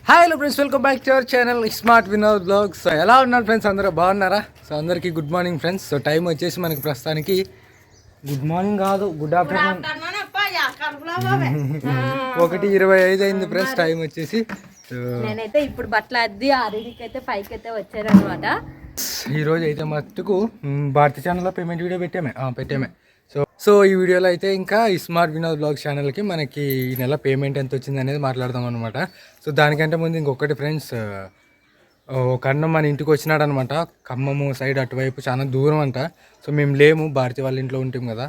Hi hello friends, welcome back to our channel smart Vinod blogs. So ఎలా ఉన్నారు friends, అందరూ బాగున్నారా? సో అందరికీ good morning friends. So time వచ్చేసి మనకి ప్రస్తుతానికి గుడ్ మార్నింగ్ కాదు, గుడ్ ఆఫ్టర్నూన్ 1:25 అయింది ఫ్రెండ్స్ టైం వచ్చేసి. నేనైతే ఇప్పుడు బట్టలు అద్ది ఆరింటికి అయితే పైకి అయితే వచ్చారనమాట. ఈరోజు అయితే మట్టుకు భారతీ ఛానల్లో పేమెంట్ వీడియో పెట్టామే. సో ఈ వీడియోలో అయితే ఇంకా ఈ స్మార్ట్ వినోద్ బ్లాగ్ ఛానల్కి మనకి ఈ నెల పేమెంట్ ఎంత వచ్చింది అనేది మాట్లాడదాం అనమాట. సో దానికంటే ముందు ఇంకొకటి ఫ్రెండ్స్, ఒక అన్న మన ఇంటికి వచ్చినాడు అనమాట. ఖమ్మము సైడ్ అటువైపు చాలా దూరం అంట. సో మేము లేము, భారతి వాళ్ళ ఇంట్లో ఉంటాం కదా.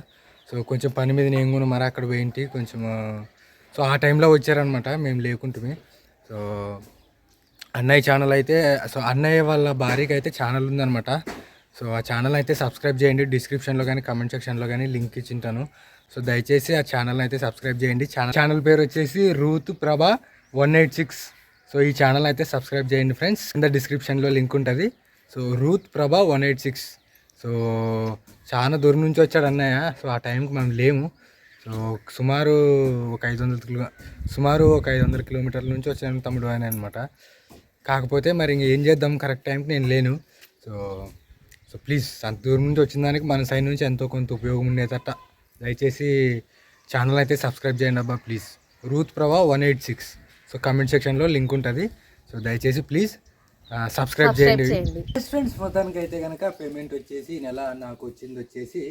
సో కొంచెం పని మీద నేను కూడా మరి అక్కడ పోయింటి కొంచెం. సో ఆ టైంలో వచ్చారనమాట, మేము లేకుంటుమి. సో అన్నయ్య ఛానల్ అయితే, సో అన్నయ్య వాళ్ళ భార్యకి అయితే ఛానల్ ఉందనమాట. సో ఆ ఛానల్ అయితే సబ్స్క్రైబ్ చేయండి. డిస్క్రిప్షన్లో కానీ కమెంట్ సెక్షన్లో కానీ లింక్ ఇచ్చింటాను. సో దయచేసి ఆ ఛానల్ అయితే సబ్స్క్రైబ్ చేయండి. ఛానల్ పేరు వచ్చేసి రూత్ ప్రభా 186. సో ఈ ఛానల్ అయితే సబ్స్క్రైబ్ చేయండి ఫ్రెండ్స్. కింద డిస్క్రిప్షన్లో లింక్ ఉంటుంది. సో రూత్ ప్రభా 186. సో చాలా దూరం నుంచి వచ్చాడు అన్నయ్య. సో ఆ టైంకి మనం లేము. సో సుమారు ఒక 500 కిలోమీటర్ల నుంచి వచ్చాను తమ్ముడు అని అనమాట. కాకపోతే మరి ఏం చేద్దాం, కరెక్ట్ టైంకి నేను లేను. సో ప్లీజ్ అంత దూరం నుంచి వచ్చిన దానికి మన సైడ్ నుంచి ఎంతో కొంత ఉపయోగం ఉండేదట. దయచేసి ఛానల్ అయితే సబ్స్క్రైబ్ చేయండి అబ్బా ప్లీజ్. రూత్ ప్రభా 186. సో కమెంట్ సెక్షన్లో లింక్ ఉంటుంది. సో దయచేసి ప్లీజ్ సబ్స్క్రైబ్ చేయండి ఫ్రెండ్స్. మొత్తానికి అయితే కనుక పేమెంట్ వచ్చేసి ఈ నెల నాకు వచ్చింది వచ్చేసి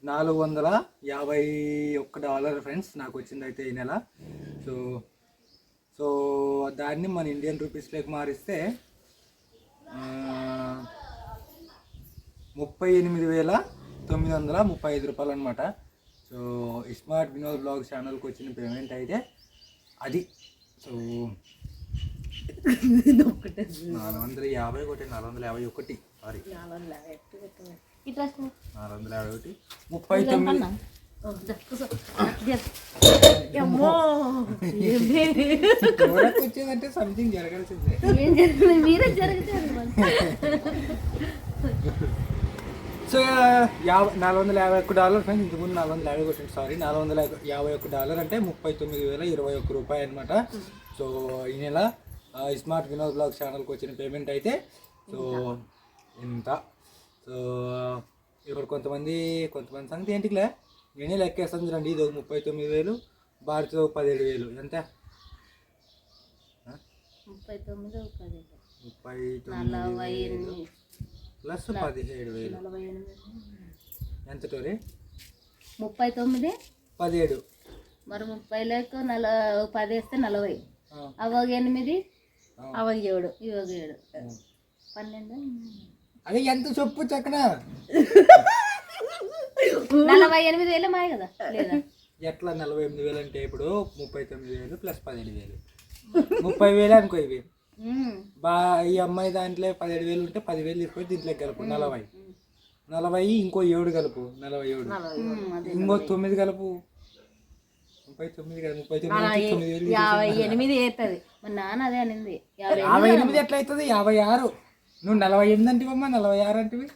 $451 ఫ్రెండ్స్ నాకు వచ్చింది అయితే ఈ నెల. సో దాన్ని మన ఇండియన్ రూపీస్లోకి మారిస్తే 38,935 రూపాయలు అనమాట. సో స్మార్ట్ వినోద్ బ్లాగ్ ఛానల్కి వచ్చిన పేమెంట్ అయితే అది. సో 451 సారీ 451 39 వచ్చేదంటే సంథింగ్ జరగాల్సిందే. So $451 friends. ఇంతకుముందు $451 అంటే $39,021 అనమాట. సో ఈ నెల స్మార్ట్ వినోద్ బ్లాగ్ ఛానల్కి వచ్చిన పేమెంట్ అయితే సో ఇంత. సో ఇప్పుడు కొంతమంది సంగతి ఏంటిలే నేనే లెక్కేస్తాను చూడండి. ఇది 39,000, భారతిలో 17,000. ఎంత? 39,000 ప్లస్ 17,000 ఎంత టోరీ? 39 17. మరి 30 లేక 10 వేస్తే 40. అవగ 8 అవగ 7 ఇవగ 7 12. అదే ఎంత చెప్పు చక్కన 48,000 మాయ కదా లేదా? ఎట్లా 48,000 అంటే ఇప్పుడు 39,000 ప్లస్ 17,000 30,000 అనుకో. ఇవి ఈ అమ్మాయి దాంట్లో 17,000 ఉంటే 10,000 తీసుకొని దీంట్లో కలుపు 40 ఇంకో 7 కలుపు 47 ఇంకో 9 కలుపు 39 కదా 39 58 అవుతుంది. మా నాన్న అదే అనింది. 58 ఎట్లా అవుతుంది? 56. నువ్వు 48 అంటివమ్మా, 46 అంటివి.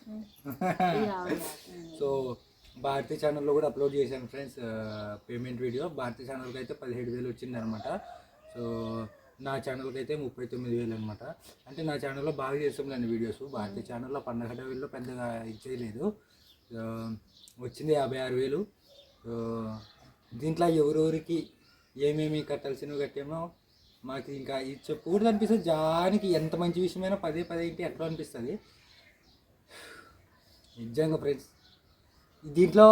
సో భారతీ ఛానల్లో కూడా అప్లోడ్ చేశాను ఫ్రెండ్స్ పేమెంట్ వీడియో. భారతీ ఛానల్కి అయితే 17,000 వచ్చింది అనమాట. సో నా ఛానల్కి అయితే 39,000 అనమాట. అంటే నా ఛానల్లో బాగా చేస్తాంలేండి వీడియోస్. భారతీ ఛానల్లో పండగ వీళ్ళు పెద్దగా ఇచ్చేయలేదు. వచ్చింది 56,000. సో దీంట్లో ఎవరెవరికి ఏమేమి కట్టాల్సినవి కట్టేమో మాకు ఇంకా ఇది చెప్పకూడదు అనిపిస్తుంది. జానికి ఎంత మంచి విషయమైనా పదే ఇంటి ఎట్లా అనిపిస్తుంది నిజంగా ఫ్రెండ్స్. దీంట్లో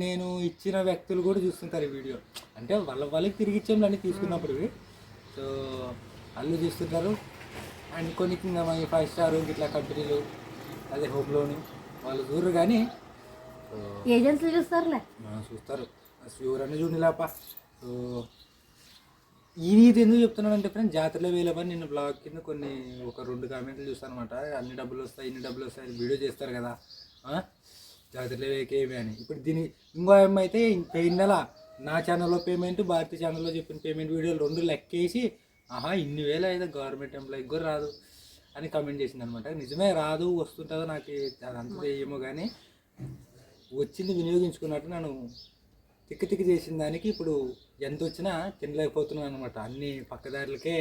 నేను ఇచ్చిన వ్యక్తులు కూడా చూస్తుంటారు ఈ వీడియో. అంటే వాళ్ళకి తిరిగి ఇచ్చేమో అన్నీ తీసుకున్నప్పుడు. సో వాళ్ళు చూస్తుంటారు. అండ్ కొన్ని కింద 5 స్టార్ ఇట్లా కంపెనీలు అదే హోమ్ లోన్ వాళ్ళు చూడరు కానీ ఏజెన్సీలు చూస్తారులే. చూస్తారు. ఎవరన్నా చూడలేప. సో ఇది ఎందుకు చెప్తున్నానంటే ఫ్రెండ్స్, జాతరలో వేలేపని నేను బ్లాగ్ కింద ఒక 2 కామెంట్లు చూస్తాను అనమాట. అన్ని డబ్బులు వస్తాయి వీడియో చేస్తారు కదా జాతరలో వేకేమి అని. ఇప్పుడు దీని ఇంకో అమ్మాయి అయితే పోయిన నెల నా ఛానల్లో పేమెంట్, భారతీ ఛానల్లో చెప్పిన పేమెంట్ వీడియోలు 2 లెక్కేసి ఇన్ని వేలు అయితే గవర్నమెంట్ ఎంప్లాయీకి కూడా రాదు అని కామెంట్ చేసింది అనమాట. నిజమే రాదు, వస్తుంటుందో నాకు అదంతా ఏమో కానీ వచ్చింది వినియోగించుకున్నట్టు నన్ను తిక్కి చేసిన దానికి ఇప్పుడు ఎంత వచ్చినా తినలేకపోతున్నాను అనమాట. అన్ని పక్కదారులకే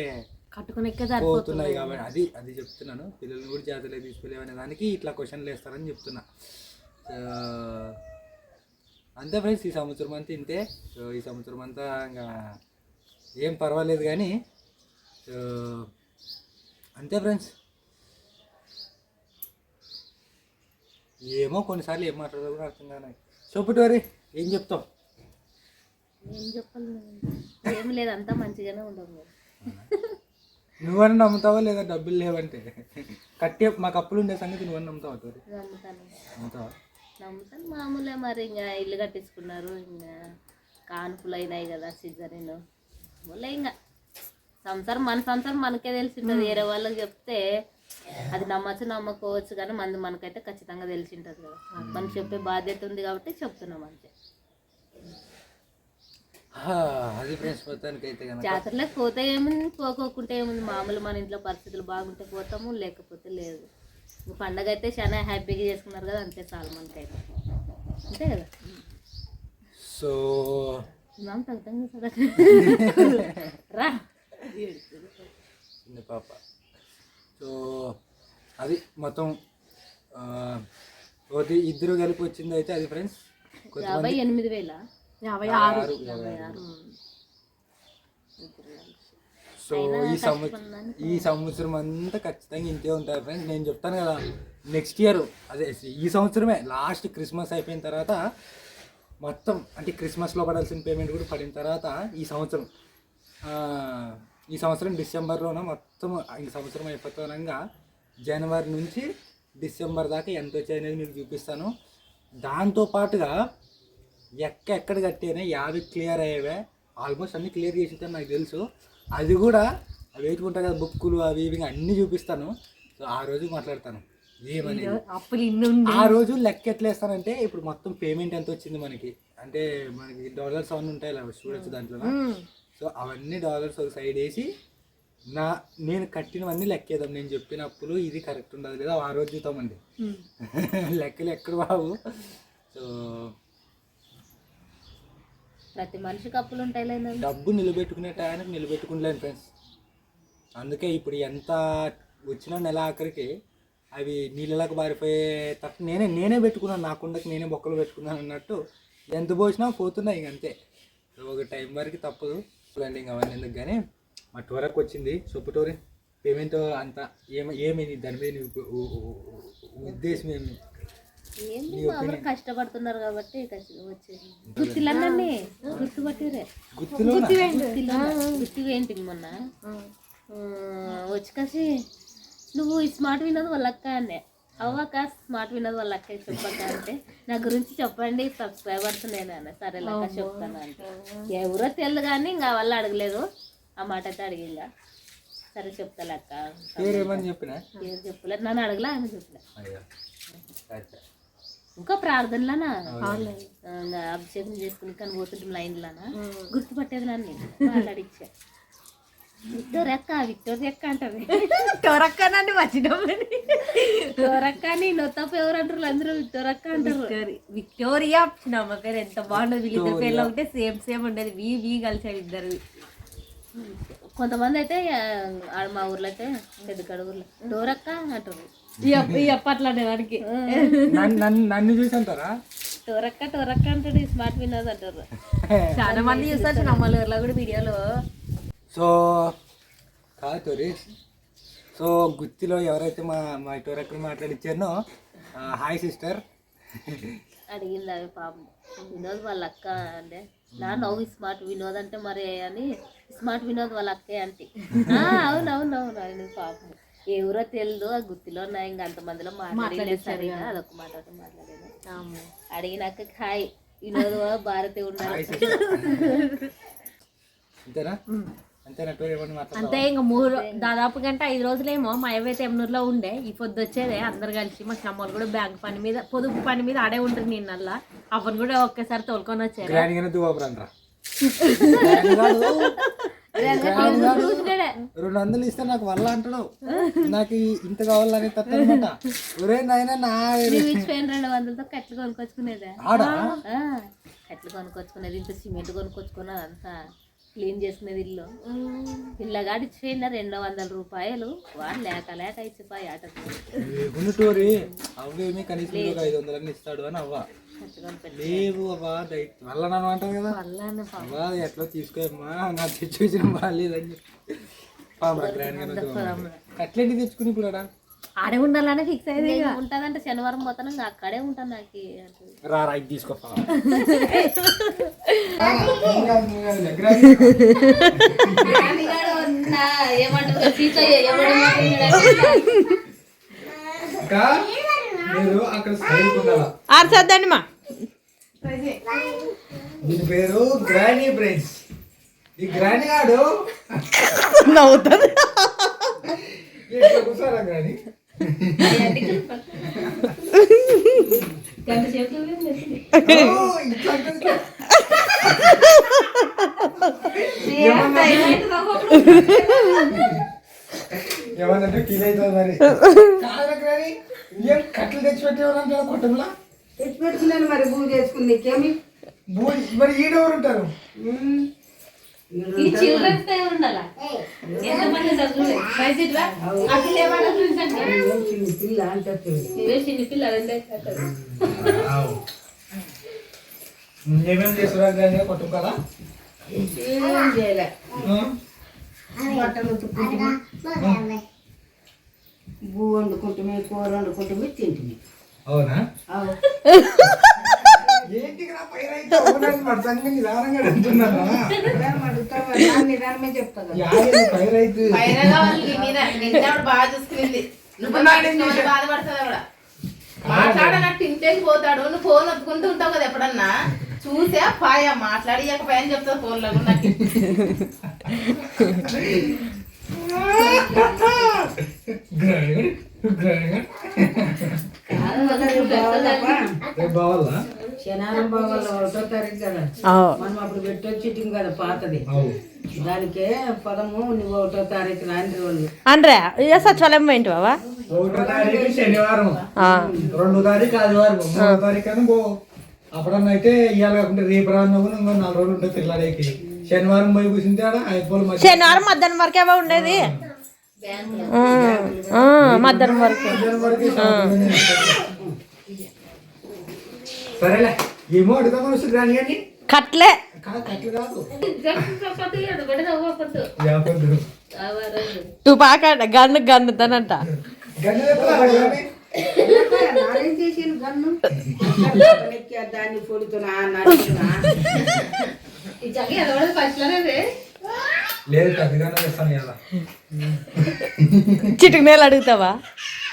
కట్టుకునే పోతున్నాయి కాబట్టి అది చెప్తున్నాను. పిల్లల్ని కూడా జాతరలో తీసుకెళ్ళేవనే దానికి ఇట్లా క్వశ్చన్లు వేస్తారని చెప్తున్నా. అంతే ఫ్రెండ్స్, ఈ సంవత్సరం అంతా ఇంతే. సో ఈ సంవత్సరం అంతా ఇంకా ఏం పర్వాలేదు కానీ అంతే ఫ్రెండ్స్. ఏమో కొన్నిసార్లు ఏం మాట్లాడదో కూడా అర్థం కాదు. చూపుటోరి ఏం చెప్తాం? ఏం చెప్పాలి, ఏం లేదు, అంతా మంచిగానే ఉండవు. నువ్వన్నా నమ్ముతావా లేదా డబ్బులు లేవంటే? కట్టే మాకు అప్పులు ఉండే సంగతి నువ్వన్నా నమ్ముతావా తోరి? నమ్ముతావా? నమ్ముతాను, మామూలే. మరి ఇంకా ఇల్లు కట్టించుకున్నారు, ఇంకా కాన్పులు అయినాయి కదా, సీజన్ మళ్ళీ ఇంకా సంసారం మన సంసారం మనకే తెలిసింటుంది. వేరే వాళ్ళకి చెప్తే అది నమ్మచ్చు నమ్మకపోవచ్చు, కానీ మనకైతే ఖచ్చితంగా తెలిసింటుంది కదా. మనం చెప్పే బాధ్యత ఉంది కాబట్టి చెప్తున్నాం అంతే. అది ఫ్రెండ్స్ మొత్తానికి అయితే జాతరలోకి పోతే ఏముంది, పోకోకుంటే ఏముంది, మామూలు మన ఇంట్లో పరిస్థితులు బాగుంటే పోతాము, లేకపోతే లేదు. పండగ అయితే చాలా హ్యాపీగా చేసుకున్నారు కదా, అంతే చాలు మనకైతే, అంతే కదా. సో రా చిన్న పాప. సో అది మొత్తం ఇద్దరు కలిపి వచ్చింది అయితే అది ఫ్రెండ్స్ 58,000. 56. సో ఈ సంవత్సరం అంతా ఖచ్చితంగా ఇంతే ఉంటారు ఫ్రెండ్స్. నేను చెప్తాను కదా, నెక్స్ట్ ఇయర్ అదే ఈ సంవత్సరమే లాస్ట్ క్రిస్మస్ అయిపోయిన తర్వాత మొత్తం, అంటే క్రిస్మస్లో పడాల్సిన పేమెంట్ కూడా పడిన తర్వాత ఈ సంవత్సరం డిసెంబర్లోనే మొత్తం ఈ సంవత్సరం అయిపోతానంగా జనవరి నుంచి డిసెంబర్ దాకా ఎంత వచ్చాయి అనేది మీకు చూపిస్తాను. దాంతోపాటుగా ఎక్కడ కట్టేనే 50 క్లియర్ అయ్యేవే, ఆల్మోస్ట్ అన్నీ క్లియర్ చేసి నాకు తెలుసు. అది కూడా అవి వేసుకుంటాయి కదా బుక్కులు అవి ఇవి అన్నీ చూపిస్తాను. సో ఆ రోజు మాట్లాడతాను ఏమని. ఆ రోజు లెక్క ఎట్లా వేస్తానంటే, ఇప్పుడు మొత్తం పేమెంట్ ఎంత వచ్చింది మనకి, అంటే మనకి డాలర్స్ అవన్నీ ఉంటాయి చూడొచ్చు దాంట్లో. సో అవన్నీ డాలర్స్ ఒక సైడ్ వేసి నేను కట్టినవన్నీ లెక్కేద్దాం. నేను చెప్పిన అప్పులు ఇది కరెక్ట్ ఉండదు లేదా ఆ రోజు చూద్దామండి. లెక్కలు ఎక్కడ బాబు. సో ప్రతి మనిషికి అప్పులు ఉంటాయి, డబ్బు నిలబెట్టుకునే టైంకి నిలబెట్టుకుంటలేను ఫ్రెండ్స్. అందుకే ఇప్పుడు ఎంత వచ్చినా నెల ఆఖరికి అవి నీళ్ళకి బారిపోయే తప్ప నేనే పెట్టుకున్నాను, నా కుండకి నేనే బొక్కలు పెట్టుకున్నాను అన్నట్టు ఎంత పోసినా పోతున్నాయి ఇంక అంతే. ఒక టైం వరకు తప్పదు ప్లానింగ్ అవన్నీ ఎందుకు. కానీ మా టోరకు వచ్చింది సొప్పుటోరి పేమెంట్ అంతా ఏమైంది దాని మీద ఉద్దేశం ఏమి? కష్టపడుతున్నారు కాబట్టి గుర్తులన్నీ గుర్తుపట్టిరే గుర్తువేంటి మొన్న వచ్చి కాసి నువ్వు ఈ స్మార్ట్ వినోద్ వాళ్ళ అక్క అనే అవ్వక స్మార్ట్ వినోద్ వాళ్ళ అక్క చెప్పక్క అంటే నా గురించి చెప్పండి సబ్స్క్రైబర్స్ నేను అన్న. సరే లెక్క చెప్తాను అంటే ఎవరో తెలియదు కానీ ఇంకా వాళ్ళు అడగలేదు, ఆ మాట అయితే అడిగిందా. సరే చెప్తా లెక్క పేరు చెప్పలేదు, నన్ను అడగలే ఆమె చెప్పలే. ఇంకా ప్రార్థనలానా అభిషేకం చేసుకుని కానీ పోతుంటాం లైన్లానా గుర్తుపట్టేది నన్ను మాట్లాడిచ్చా. విక్టోరియా అక్క అంటది. టోరక్క నన్ను వచ్చినప్పుడు టోరక్క అని నొత్తప్ప ఎవరు అంటారు అందరూ విక్టోరక్క అంటారు. విక్టోరియా మా పేరు ఎంత బాగుండదు, వీళ్ళిద్దరు పేర్లో ఉంటే సేమ్ ఉండేది. వీ కలిసాడు ఇద్దరు. కొంతమంది అయితే మా ఊర్లో అయితే పెద్దకాడ ఊర్లో టోరక్క అంటారు. అప్పట్లానే వాడికి నన్ను చూసి అంటారా టోరక్క అంటాడు, స్మార్ట్ వినోద్ అంటారు. చాలా మంది చూస్తారు నమ్మల ఊర్లో కూడా వీడియోలో. సో కాదు తోరి, సో గుత్తిలో ఎవరైతే మా టోరక్క మాట్లాడిచ్చారో హాయ్ సిస్టర్ అడిగింది అవి పాపం. వినోద్ వాళ్ళ అక్క అంటే నా నవ్వు స్మార్ట్ వినోద్ అంటే మరి అని స్మార్ట్ వినోద్ వాళ్ళ అక్కే అంటే అవునవునవును పాపం ఎవరో తెలియదు. ఆ గుత్తిలో ఉన్నాయి ఇంకా అంతమందిలో మాట్లాడలేదు. సరిగా అదొక మాట్లాడాను. అడిగినాక హాయ్ వినోద్ భారతి ఉన్నారు అంతే. ఇంకా దాదాపు గంట 5 రోజులేమో మా ఏవైతే ఎమ్నూరులో ఉండే ఈ పొద్దు వచ్చేదే అందరు కలిసి. మా అమ్మలు కూడా బ్యాంక్ పని మీద పొదుపు పని మీద ఆడే ఉంటుంది నిన్నల్లా. అవన్నీ కూడా ఒక్కసారి తోలుకొని వచ్చారు. 200 ఇస్తే నాకు వల్ల అంటాడు, నాకు ఇంత కావాలని తప్పనమాట. ఒరే నాయన 200తో కట్లు కొనుక్కొచ్చుకునేదా కట్లు కొనుక్కొచ్చుకునేది, ఇంత సిమెంట్ కొనుక్కొచ్చుకున్నది, అంతా క్లీన్ చేసుకునేది ఇల్లు. పిల్లగాడు ఇచ్చిపోయిన 200 రూపాయలు వాడు లేక లేక ఇచ్చిపోయి ఆటకు ఉన్నటోరి అవేమి కనీసం 500 ఇస్తాడు అని అవ్వ కట్టుకొని పెట్టి లేవు అవ్వ వల్ల నన్ను అంటాను కదా అవ్వ ఎట్లా తీసుకోమ్మా నా తెచ్చి బాగాలేదని చెప్పి అట్లేంటి తెచ్చుకుని ఇప్పుడు ఆడే ఉండాలని ఫిక్స్ అయ్యేది ఇక. ఉంటుందంటే శనివారం పోతాను ఇంకా అక్కడే ఉంటాను. నాకు రా ఇది తీసుకో ఏమంటారు మీరు అక్కడ చదువుకుంటారా ఆర్చొద్దండి మా దీని పేరు గ్రానీ బ్రెయిన్స్. ఈ గ్రానీ ఆడు నవ్వుతుంది. కూర్చోరా గ్రానీ గంట చేతులు ఏమన్నంటే ఫీల్ అవుతుంది మరి కాదు గ్రానీ ఏం కట్లు తెచ్చిపెట్టేవారంటే కుటుంబంలో తెచ్చిపెట్టుకున్నాను మరి పూజ చేసుకుని నీకేమి మరి ఈడెవరు ఉంటారు ఈ చిల్డ్రన్స్ ఉండాలా ఎంతమంది చిన్న పిల్ల అంటే చిన్న పిల్లలు ఏమేమి చేస్తున్నారు గ్రానీ కుటుంబం కదా ఏం చేయలే బట్టలు ఉతుక్కుంటుమి బూ వండుకుంటుమి కూర వండుకుంటుమి తింటుమి. అవునా అవు ఏంటి సంగతి నిదానంగా అంటున్నారా నిదానమే చెప్తా కదా. పైరైతు బాగా చూసుకునింది నువ్వు బాధపడుతుంది కూడా మాట్లాడనట్టు ఇంటికి పోతాడు. నువ్వు ఫోన్ ఒత్తుకుంటూ ఉంటావు కదా ఎప్పుడన్నా చూసా పాయ మాట్లాడియకపోయా అని చెప్తావు ఫోన్లో కూడా నాకు. బావాలా శనారం బాగా 1వ తారీఖు కదా మనం అప్పుడు పెట్టొచ్చిటిం కదా పాతది. దానికే పదము నువ్వు 1వ తారీఖు రాని వాళ్ళు అండ్రా ఇక సచివాలయం పోయింటి బావా. 1వ తారీఖు శనివారం, 2వ తారీఖు ఆదివారం, 3వ తారీఖు అని పో. అప్పుడన్నా అయితే ఇవాళ కాకుండా రేపు రాను ఇంకో 4 రోజులు ఉంటుంది పిల్లలకి. శనివారం పోయి కూర్చుంటే ఆడ అయిపోయి శనివారం మధ్యాహ్నం వరకే ఉండేది. మధ్యాహ్నం వరకు సరేలే ఏమో అడుగుతామని వస్తుంది రాని కానీ కట్లే కట్లు కాదు తుపాక గన్ను గన్నుతానంట. నానేం చేసాను గన్ను దాన్ని పొడుతున్నా నడుతున్నా లేదు కట్టుగానే చేస్తాను ఇలా. చిటికి నేలు అడుగుతావా?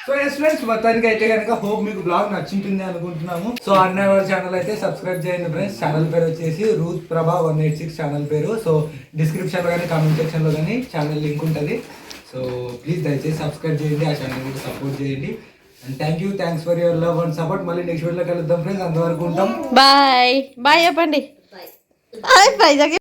సో ఎస్ ఫ్రెండ్స్ మొత్తానికి అయితే కనుక హోప్ మీకు బ్లాగ్ నచ్చుంటుంది అనుకుంటున్నాము. సో అన్నయ్య ఛానల్ అయితే సబ్స్క్రైబ్ చేయండి ఫ్రెండ్స్. ఛానల్ పేరు వచ్చేసి రూత్ ప్రభా 186 ఛానల్ పేరు. సో డిస్క్రిప్షన్లో కానీ కామెంట్ సెక్షన్లో కానీ ఛానల్ లింక్ ఉంటుంది. సో ప్లీజ్ దయచేసి సబ్స్క్రైబ్ చేయండి, ఆ ఛానల్ కూడా సపోర్ట్ చేయండి. And thanks for your love and support. మళ్ళీ నెక్స్ట్ వీడియోలో కలుద్దాం ఫ్రెండ్స్. అంతవరకు ఉంటాం. బాయ్ బాయ్ చెప్పండి. బాయ్.